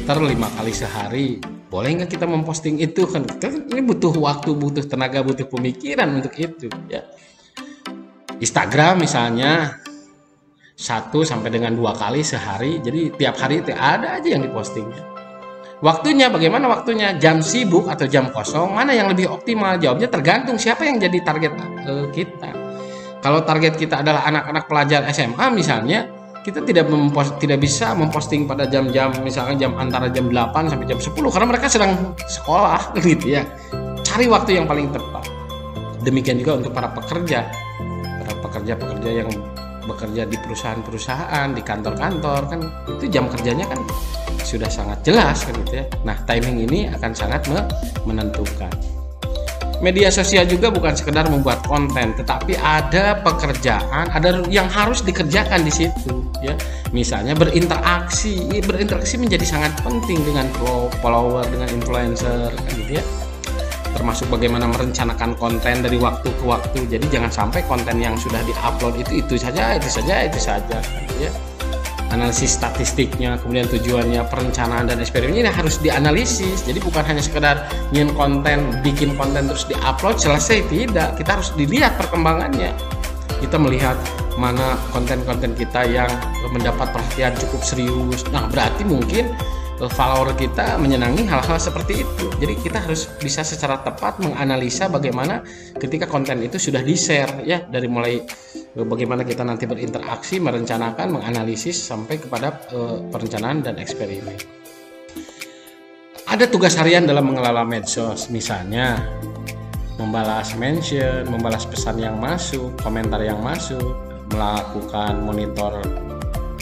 Twitter 5 kali sehari. Boleh nggak kita memposting itu? Kan ini butuh waktu, butuh tenaga, butuh pemikiran untuk itu ya. Instagram misalnya 1 sampai dengan 2 kali sehari. Jadi tiap hari itu ada aja yang dipostingnya. Waktunya bagaimana waktunya? Jam sibuk atau jam kosong, mana yang lebih optimal? Jawabnya tergantung siapa yang jadi target kita. Kalau target kita adalah anak-anak pelajar SMA misalnya, kita tidak bisa memposting pada jam-jam misalnya antara jam 8 sampai jam 10 karena mereka sedang sekolah gitu ya. Cari waktu yang paling tepat. Demikian juga untuk para pekerja yang bekerja di perusahaan-perusahaan, di kantor-kantor, kan itu jam kerjanya kan sudah sangat jelas kan gitu ya. Nah, timing ini akan sangat menentukan. Media sosial juga bukan sekedar membuat konten, tetapi ada pekerjaan, ada yang harus dikerjakan di situ ya. Misalnya berinteraksi menjadi sangat penting dengan follower, dengan influencer kan gitu ya. Termasuk bagaimana merencanakan konten dari waktu ke waktu. Jadi jangan sampai konten yang sudah diupload itu saja gitu ya. Analisis statistiknya, kemudian tujuannya, perencanaan dan eksperimen ini harus dianalisis. Jadi bukan hanya sekedar bikin konten terus diupload selesai, tidak. Kita harus dilihat perkembangannya. Kita melihat mana konten-konten kita yang mendapat perhatian cukup serius. Nah, berarti mungkin follower kita menyenangi hal-hal seperti itu. Jadi kita harus bisa secara tepat menganalisa bagaimana ketika konten itu sudah di-share ya, dari mulai bagaimana kita nanti berinteraksi, merencanakan, menganalisis sampai kepada perencanaan dan eksperimen. Ada tugas harian dalam mengelola medsos, misalnya membalas mention, membalas pesan yang masuk, komentar yang masuk, melakukan monitor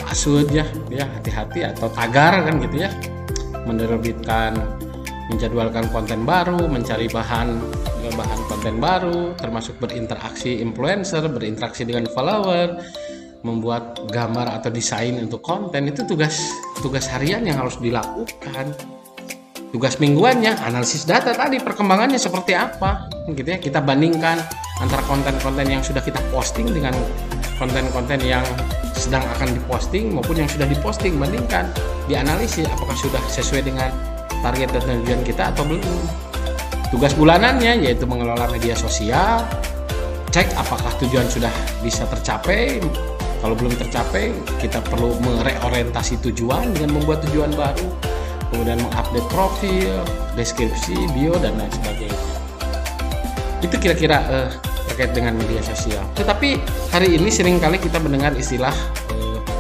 password ya hati-hati, atau tagar kan gitu ya, menjadwalkan konten baru, mencari bahan konten baru, termasuk berinteraksi influencer, berinteraksi dengan follower, membuat gambar atau desain untuk konten. Itu tugas harian yang harus dilakukan. Tugas mingguannya analisis data tadi, perkembangannya seperti apa gitu ya. Kita bandingkan antara konten-konten yang sudah kita posting dengan konten-konten yang sedang akan diposting maupun yang sudah diposting, bandingkan, dianalisis apakah sudah sesuai dengan target dan tujuan kita atau belum. Tugas bulanannya yaitu mengelola media sosial, cek apakah tujuan sudah bisa tercapai. Kalau belum tercapai, kita perlu mereorientasi tujuan dengan membuat tujuan baru, kemudian mengupdate profil, deskripsi, bio, dan lain sebagainya. Itu kira-kira terkait dengan media sosial. Tetapi hari ini seringkali kita mendengar istilah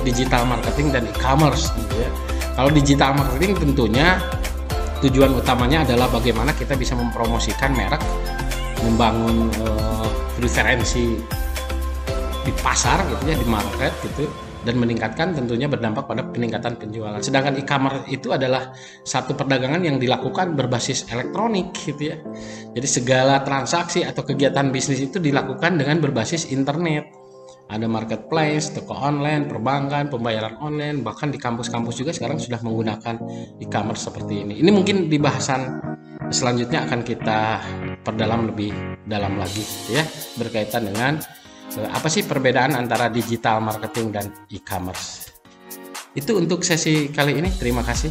digital marketing dan e-commerce gitu ya. Kalau digital marketing tentunya tujuan utamanya adalah bagaimana kita bisa mempromosikan merek, membangun preferensi di pasar gitu ya, di market gitu, dan meningkatkan, tentunya berdampak pada peningkatan penjualan. Sedangkan e-commerce itu adalah satu perdagangan yang dilakukan berbasis elektronik gitu ya. Jadi segala transaksi atau kegiatan bisnis itu dilakukan dengan berbasis internet. Ada marketplace, toko online, perbankan, pembayaran online, bahkan di kampus-kampus juga sekarang sudah menggunakan e-commerce seperti ini. Ini mungkin di bahasan selanjutnya akan kita perdalam lebih dalam lagi ya, berkaitan dengan apa sih perbedaan antara digital marketing dan e-commerce. Itu untuk sesi kali ini. Terima kasih.